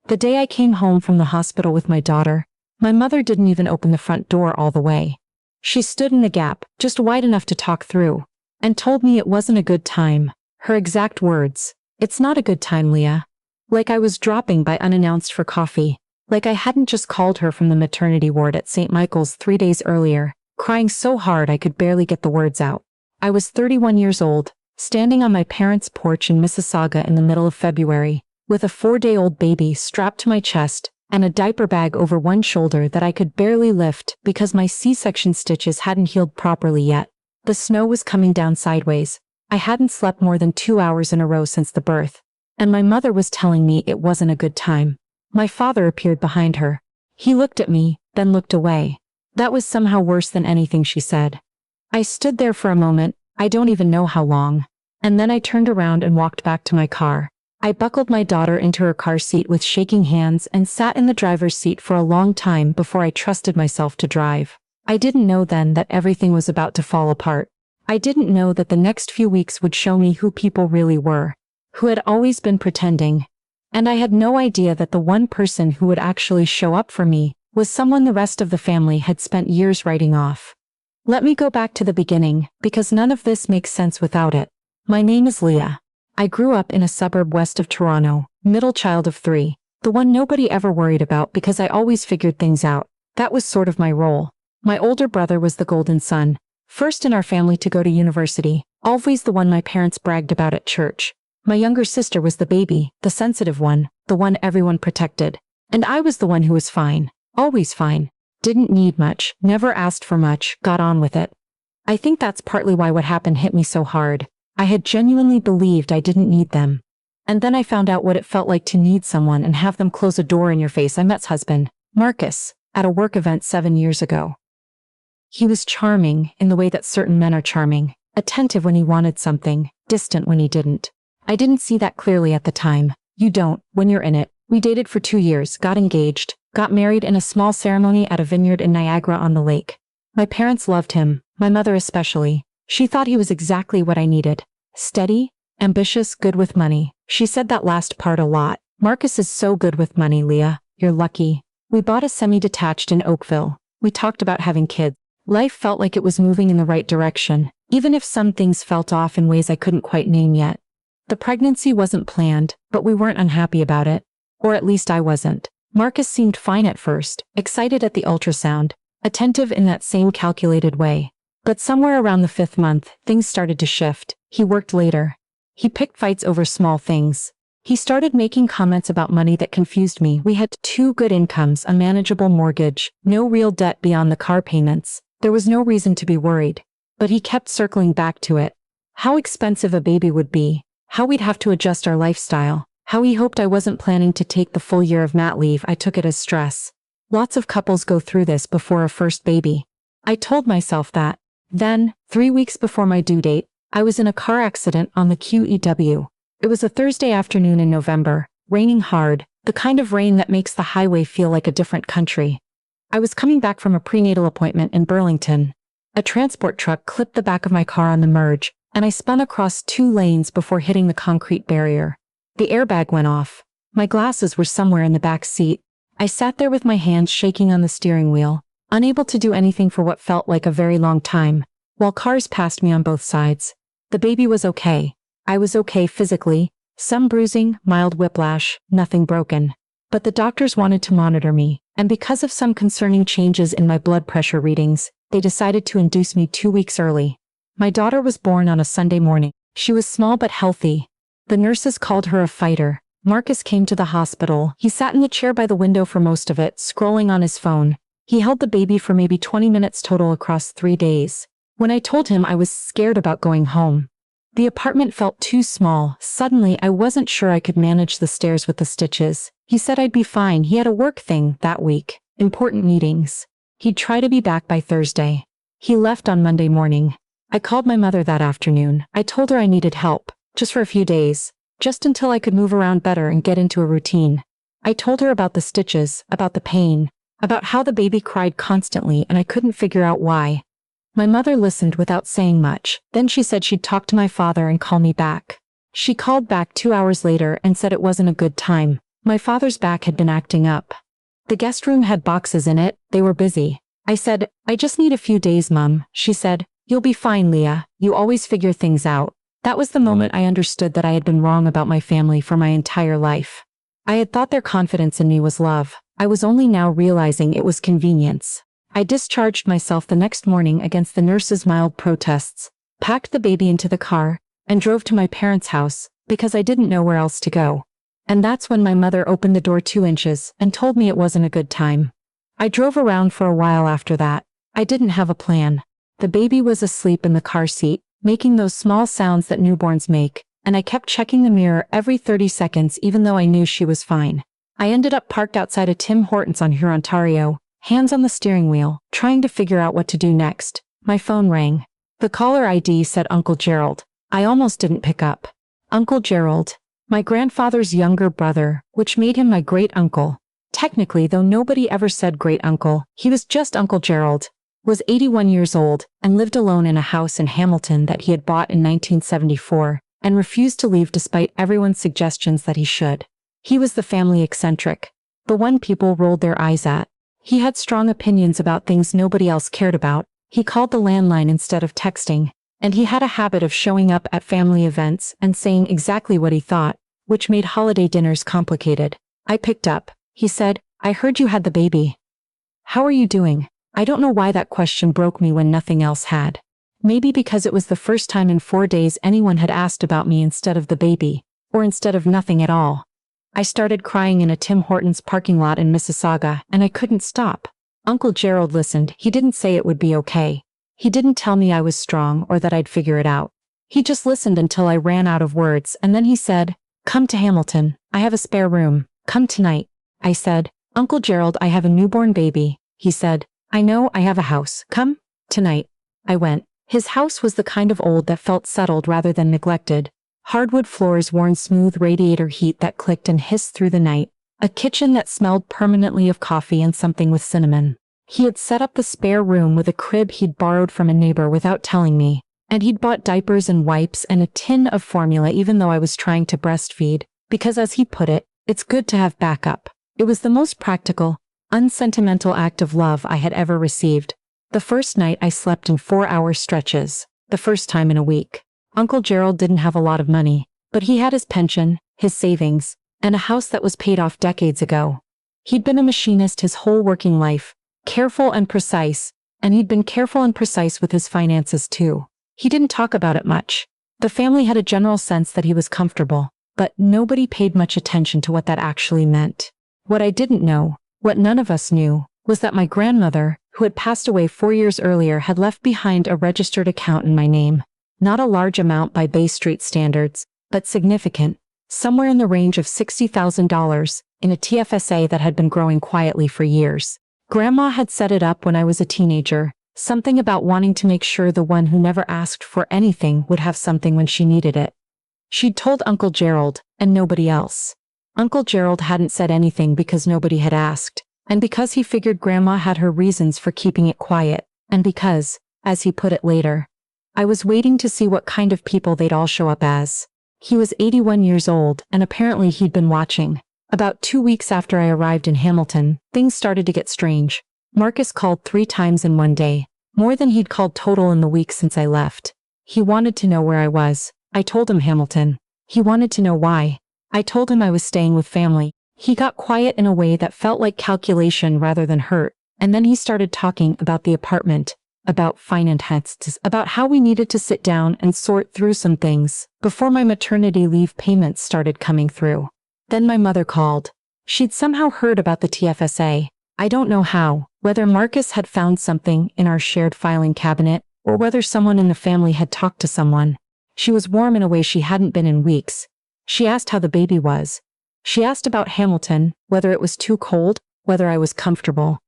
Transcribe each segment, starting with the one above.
The day I came home from the hospital with my daughter, my mother didn't even open the front door all the way. She stood in the gap, just wide enough to talk through, and told me it wasn't a good time. Her exact words, "It's not a good time, Leah." Like I was dropping by unannounced for coffee. Like I hadn't just called her from the maternity ward at St. Michael's 3 days earlier, crying so hard I could barely get the words out. I was 31 years old, standing on my parents' porch in Mississauga in the middle of February, with a 4-day-old baby strapped to my chest, and a diaper bag over one shoulder that I could barely lift because my C-section stitches hadn't healed properly yet. The snow was coming down sideways. I hadn't slept more than 2 hours in a row since the birth, and my mother was telling me it wasn't a good time. My father appeared behind her. He looked at me, then looked away. That was somehow worse than anything she said. I stood there for a moment, I don't even know how long, and then I turned around and walked back to my car. I buckled my daughter into her car seat with shaking hands and sat in the driver's seat for a long time before I trusted myself to drive. I didn't know then that everything was about to fall apart. I didn't know that the next few weeks would show me who people really were, who had always been pretending. And I had no idea that the one person who would actually show up for me was someone the rest of the family had spent years writing off. Let me go back to the beginning, because none of this makes sense without it. My name is Leah. I grew up in a suburb west of Toronto, middle child of 3, the one nobody ever worried about because I always figured things out. That was sort of my role. My older brother was the golden son, first in our family to go to university, always the one my parents bragged about at church. My younger sister was the baby, the sensitive one, the one everyone protected. And I was the one who was fine, always fine. Didn't need much, never asked for much, got on with it. I think that's partly why what happened hit me so hard. I had genuinely believed I didn't need them. And then I found out what it felt like to need someone and have them close a door in your face. I met's husband, Marcus, at a work event 7 years ago. He was charming in the way that certain men are charming, attentive when he wanted something, distant when he didn't. I didn't see that clearly at the time. You don't, when you're in it. We dated for 2 years, got engaged, got married in a small ceremony at a vineyard in Niagara-on-the-Lake. My parents loved him, my mother especially. She thought he was exactly what I needed. Steady, ambitious, good with money. She said that last part a lot. Marcus is so good with money, Leah. You're lucky. We bought a semi-detached in Oakville. We talked about having kids. Life felt like it was moving in the right direction, even if some things felt off in ways I couldn't quite name yet. The pregnancy wasn't planned, but we weren't unhappy about it. Or at least I wasn't. Marcus seemed fine at first, excited at the ultrasound, attentive in that same calculated way. But somewhere around the 5th month, things started to shift. He worked later. He picked fights over small things. He started making comments about money that confused me. We had 2 good incomes, a manageable mortgage, no real debt beyond the car payments. There was no reason to be worried. But he kept circling back to it. How expensive a baby would be. How we'd have to adjust our lifestyle. How he hoped I wasn't planning to take the full year of mat leave. I took it as stress. Lots of couples go through this before a first baby. I told myself that. Then, 3 weeks before my due date, I was in a car accident on the QEW. It was a Thursday afternoon in November, raining hard, the kind of rain that makes the highway feel like a different country. I was coming back from a prenatal appointment in Burlington. A transport truck clipped the back of my car on the merge, and I spun across 2 lanes before hitting the concrete barrier. The airbag went off. My glasses were somewhere in the back seat. I sat there with my hands shaking on the steering wheel, unable to do anything for what felt like a very long time, while cars passed me on both sides. The baby was okay. I was okay physically, some bruising, mild whiplash, nothing broken. But the doctors wanted to monitor me, and because of some concerning changes in my blood pressure readings, they decided to induce me 2 weeks early. My daughter was born on a Sunday morning. She was small but healthy. The nurses called her a fighter. Marcus came to the hospital. He sat in the chair by the window for most of it, scrolling on his phone. He held the baby for maybe 20 minutes total across 3 days. When I told him I was scared about going home. The apartment felt too small. Suddenly, I wasn't sure I could manage the stairs with the stitches. He said I'd be fine. He had a work thing that week. Important meetings. He'd try to be back by Thursday. He left on Monday morning. I called my mother that afternoon. I told her I needed help, just for a few days, just until I could move around better and get into a routine. I told her about the stitches, about the pain, about how the baby cried constantly and I couldn't figure out why. My mother listened without saying much. Then she said she'd talk to my father and call me back. She called back 2 hours later and said it wasn't a good time. My father's back had been acting up. The guest room had boxes in it, they were busy. I said, I just need a few days, Mum. She said, you'll be fine, Leah, you always figure things out. That was the moment I understood that I had been wrong about my family for my entire life. I had thought their confidence in me was love. I was only now realizing it was convenience. I discharged myself the next morning against the nurse's mild protests, packed the baby into the car, and drove to my parents' house, because I didn't know where else to go. And that's when my mother opened the door 2 inches and told me it wasn't a good time. I drove around for a while after that. I didn't have a plan. The baby was asleep in the car seat, making those small sounds that newborns make, and I kept checking the mirror every 30 seconds even though I knew she was fine. I ended up parked outside a Tim Hortons on Huron, Ontario, hands on the steering wheel, trying to figure out what to do next. My phone rang. The caller ID said Uncle Gerald. I almost didn't pick up. Uncle Gerald, my grandfather's younger brother, which made him my great-uncle. Technically, though nobody ever said great-uncle, he was just Uncle Gerald, was 81 years old and lived alone in a house in Hamilton that he had bought in 1974 and refused to leave despite everyone's suggestions that he should. He was the family eccentric, the one people rolled their eyes at. He had strong opinions about things nobody else cared about. He called the landline instead of texting, and he had a habit of showing up at family events and saying exactly what he thought, which made holiday dinners complicated. I picked up. He said, I heard you had the baby. How are you doing? I don't know why that question broke me when nothing else had. Maybe because it was the first time in 4 days anyone had asked about me instead of the baby, or instead of nothing at all. I started crying in a Tim Hortons parking lot in Mississauga, and I couldn't stop. Uncle Gerald listened. He didn't say it would be okay. He didn't tell me I was strong or that I'd figure it out. He just listened until I ran out of words, and then he said, come to Hamilton. I have a spare room. Come tonight. I said, Uncle Gerald, I have a newborn baby. He said, I know, I have a house. Come tonight. I went. His house was the kind of old that felt settled rather than neglected. Hardwood floors worn smooth, radiator heat that clicked and hissed through the night. A kitchen that smelled permanently of coffee and something with cinnamon. He had set up the spare room with a crib he'd borrowed from a neighbor without telling me, and he'd bought diapers and wipes and a tin of formula even though I was trying to breastfeed, because as he put it, it's good to have backup. It was the most practical, unsentimental act of love I had ever received. The first night I slept in 4-hour stretches, the first time in a week. Uncle Gerald didn't have a lot of money, but he had his pension, his savings, and a house that was paid off decades ago. He'd been a machinist his whole working life, careful and precise, and he'd been careful and precise with his finances too. He didn't talk about it much. The family had a general sense that he was comfortable, but nobody paid much attention to what that actually meant. What I didn't know, what none of us knew, was that my grandmother, who had passed away 4 years earlier, had left behind a registered account in my name. Not a large amount by Bay Street standards, but significant, somewhere in the range of $60,000, in a TFSA that had been growing quietly for years. Grandma had set it up when I was a teenager, something about wanting to make sure the one who never asked for anything would have something when she needed it. She'd told Uncle Gerald, and nobody else. Uncle Gerald hadn't said anything because nobody had asked, and because he figured Grandma had her reasons for keeping it quiet, and because, as he put it later, I was waiting to see what kind of people they'd all show up as. He was 81 years old, and apparently he'd been watching. About 2 weeks after I arrived in Hamilton, things started to get strange. Marcus called 3 times in one day, more than he'd called total in the week since I left. He wanted to know where I was. I told him Hamilton. He wanted to know why. I told him I was staying with family. He got quiet in a way that felt like calculation rather than hurt, and then he started talking about the apartment, about finances, about how we needed to sit down and sort through some things before my maternity leave payments started coming through. Then my mother called. She'd somehow heard about the TFSA. I don't know how, whether Marcus had found something in our shared filing cabinet, or whether someone in the family had talked to someone. She was warm in a way she hadn't been in weeks. She asked how the baby was. She asked about Hamilton, whether it was too cold, whether I was comfortable.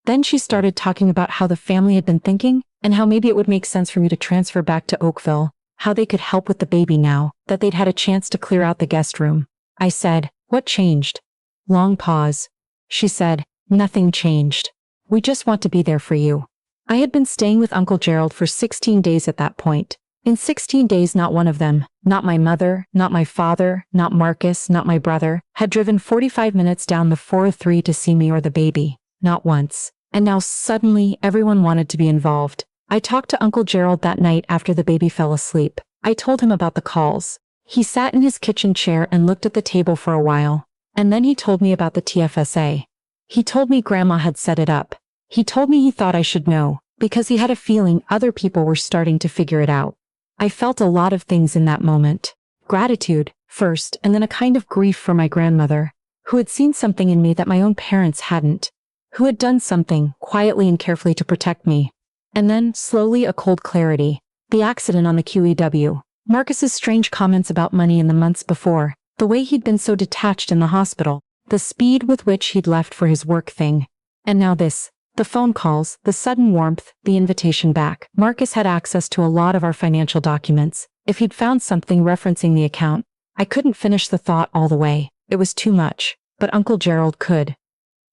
Then she started talking about how the family had been thinking, and how maybe it would make sense for me to transfer back to Oakville, how they could help with the baby now that they'd had a chance to clear out the guest room. I said, what changed? Long pause. She said, nothing changed. We just want to be there for you. I had been staying with Uncle Gerald for 16 days at that point. In 16 days, not one of them, not my mother, not my father, not Marcus, not my brother, had driven 45 minutes down the 403 to see me or the baby. Not once. And now suddenly everyone wanted to be involved. I talked to Uncle Gerald that night after the baby fell asleep. I told him about the calls. He sat in his kitchen chair and looked at the table for a while. And then he told me about the TFSA. He told me Grandma had set it up. He told me he thought I should know, because he had a feeling other people were starting to figure it out. I felt a lot of things in that moment. Gratitude, first, and then a kind of grief for my grandmother, who had seen something in me that my own parents hadn't, who had done something, quietly and carefully, to protect me. And then, slowly, a cold clarity. The accident on the QEW. Marcus's strange comments about money in the months before, the way he'd been so detached in the hospital, the speed with which he'd left for his work thing. And now this. The phone calls, the sudden warmth, the invitation back. Marcus had access to a lot of our financial documents. If he'd found something referencing the account, I couldn't finish the thought all the way. It was too much. But Uncle Gerald could.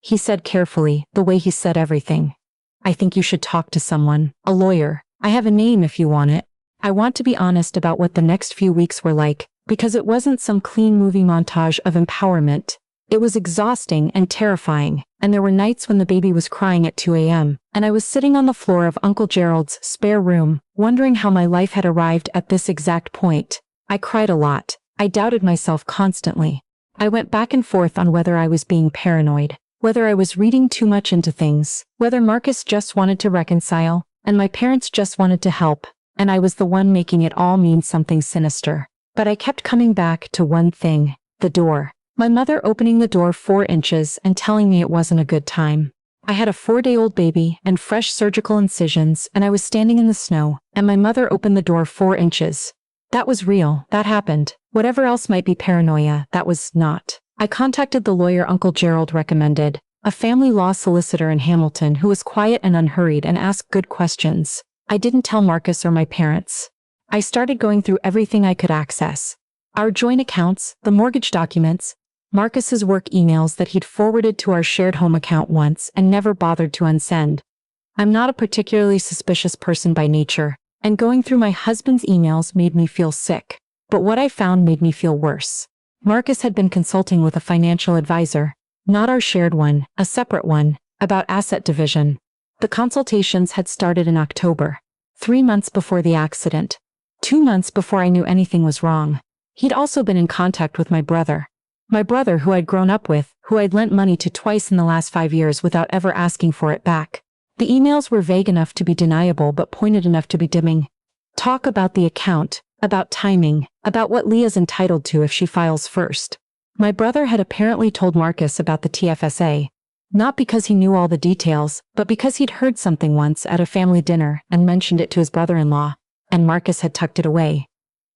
He said carefully, the way he said everything. I think you should talk to someone, a lawyer. I have a name if you want it. I want to be honest about what the next few weeks were like, because it wasn't some clean movie montage of empowerment. It was exhausting and terrifying, and there were nights when the baby was crying at 2 a.m., and I was sitting on the floor of Uncle Gerald's spare room, wondering how my life had arrived at this exact point. I cried a lot. I doubted myself constantly. I went back and forth on whether I was being paranoid, whether I was reading too much into things, whether Marcus just wanted to reconcile, and my parents just wanted to help, and I was the one making it all mean something sinister. But I kept coming back to one thing, the door. My mother opening the door 4 inches and telling me it wasn't a good time. I had a 4-day-old baby and fresh surgical incisions, and I was standing in the snow, and my mother opened the door 4 inches. That was real. That happened. Whatever else might be paranoia, that was not. I contacted the lawyer Uncle Gerald recommended, a family law solicitor in Hamilton who was quiet and unhurried and asked good questions. I didn't tell Marcus or my parents. I started going through everything I could access. Our joint accounts, the mortgage documents, Marcus's work emails that he'd forwarded to our shared home account once and never bothered to unsend. I'm not a particularly suspicious person by nature, and going through my husband's emails made me feel sick. But what I found made me feel worse. Marcus had been consulting with a financial advisor, not our shared one, a separate one, about asset division. The consultations had started in October, 3 months before the accident, 2 months before I knew anything was wrong. He'd also been in contact with my brother who I'd grown up with, who I'd lent money to twice in the last 5 years without ever asking for it back. The emails were vague enough to be deniable but pointed enough to be dimming. Talk about the account, about timing, about what Leah's entitled to if she files first. My brother had apparently told Marcus about the TFSA, not because he knew all the details, but because he'd heard something once at a family dinner and mentioned it to his brother-in-law, and Marcus had tucked it away.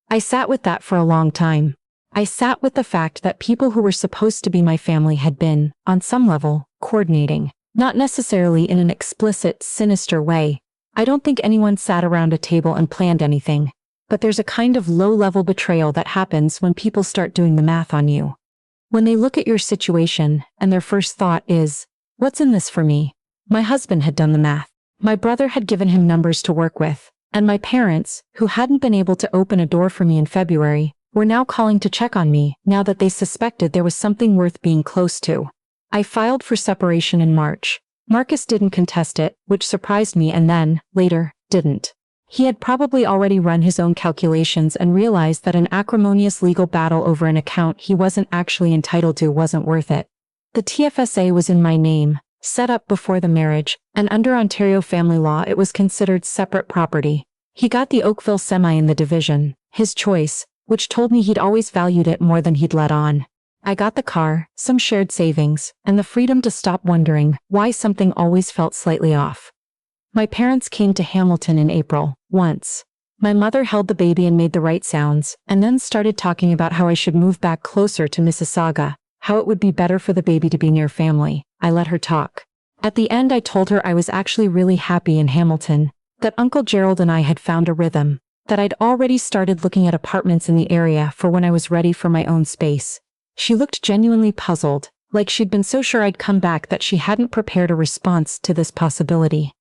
I sat with that for a long time. I sat with the fact that people who were supposed to be my family had been, on some level, coordinating, not necessarily in an explicit, sinister way. I don't think anyone sat around a table and planned anything, but there's a kind of low-level betrayal that happens when people start doing the math on you. When they look at your situation, and their first thought is, what's in this for me? My husband had done the math. My brother had given him numbers to work with, and my parents, who hadn't been able to open a door for me in February, were now calling to check on me now that they suspected there was something worth being close to. I filed for separation in March. Marcus didn't contest it, which surprised me, and then, later, didn't. He had probably already run his own calculations and realized that an acrimonious legal battle over an account he wasn't actually entitled to wasn't worth it. The TFSA was in my name, set up before the marriage, and under Ontario family law it was considered separate property. He got the Oakville semi in the division, his choice, which told me he'd always valued it more than he'd let on. I got the car, some shared savings, and the freedom to stop wondering why something always felt slightly off. My parents came to Hamilton in April, once. My mother held the baby and made the right sounds, and then started talking about how I should move back closer to Mississauga, how it would be better for the baby to be near family. I let her talk. At the end I told her I was actually really happy in Hamilton, that Uncle Gerald and I had found a rhythm, that I'd already started looking at apartments in the area for when I was ready for my own space. She looked genuinely puzzled, like she'd been so sure I'd come back that she hadn't prepared a response to this possibility.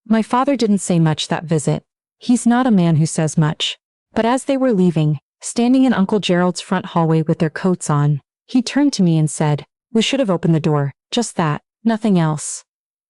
My father didn't say much that visit. He's not a man who says much. But as they were leaving, standing in Uncle Gerald's front hallway with their coats on, he turned to me and said, "We should have opened the door, just that, nothing else."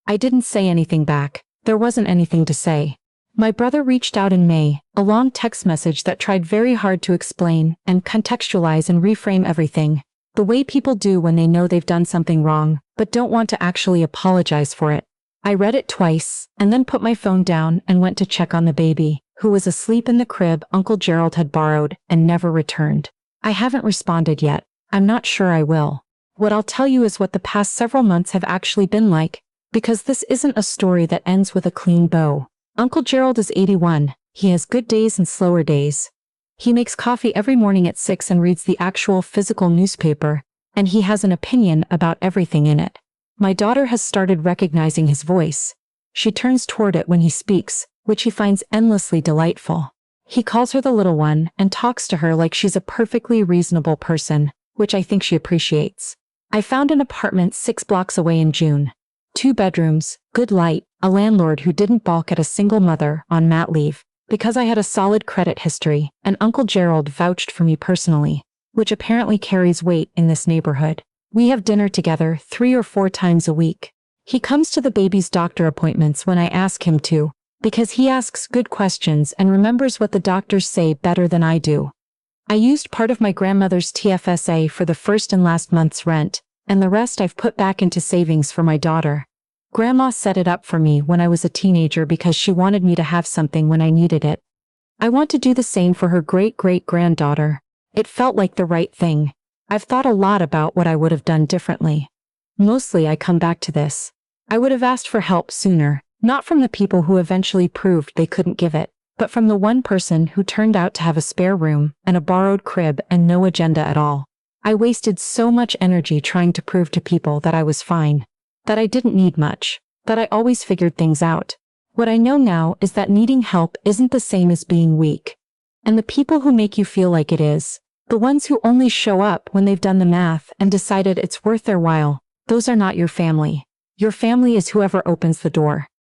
I didn't say anything back. There wasn't anything to say. My brother reached out in May, a long text message that tried very hard to explain and contextualize and reframe everything, the way people do when they know they've done something wrong, but don't want to actually apologize for it. I read it twice, and then put my phone down and went to check on the baby, who was asleep in the crib Uncle Gerald had borrowed and never returned. I haven't responded yet. I'm not sure I will. What I'll tell you is what the past several months have actually been like, because this isn't a story that ends with a clean bow. Uncle Gerald is 81. He has good days and slower days. He makes coffee every morning at 6 and reads the actual physical newspaper, and he has an opinion about everything in it. My daughter has started recognizing his voice. She turns toward it when he speaks, which he finds endlessly delightful. He calls her the little one and talks to her like she's a perfectly reasonable person, which I think she appreciates. I found an apartment 6 blocks away in June. 2 bedrooms, good light, a landlord who didn't balk at a single mother on mat leave, because I had a solid credit history, and Uncle Gerald vouched for me personally, which apparently carries weight in this neighborhood. We have dinner together 3 or 4 times a week. He comes to the baby's doctor appointments when I ask him to, because he asks good questions and remembers what the doctors say better than I do. I used part of my grandmother's TFSA for the first and last month's rent, and the rest I've put back into savings for my daughter. Grandma set it up for me when I was a teenager because she wanted me to have something when I needed it. I want to do the same for her great-great-granddaughter. It felt like the right thing. I've thought a lot about what I would have done differently. Mostly I come back to this. I would have asked for help sooner, not from the people who eventually proved they couldn't give it, but from the one person who turned out to have a spare room and a borrowed crib and no agenda at all. I wasted so much energy trying to prove to people that I was fine, that I didn't need much, that I always figured things out. What I know now is that needing help isn't the same as being weak. And the people who make you feel like it is, the ones who only show up when they've done the math and decided it's worth their while, those are not your family. Your family is whoever opens the door.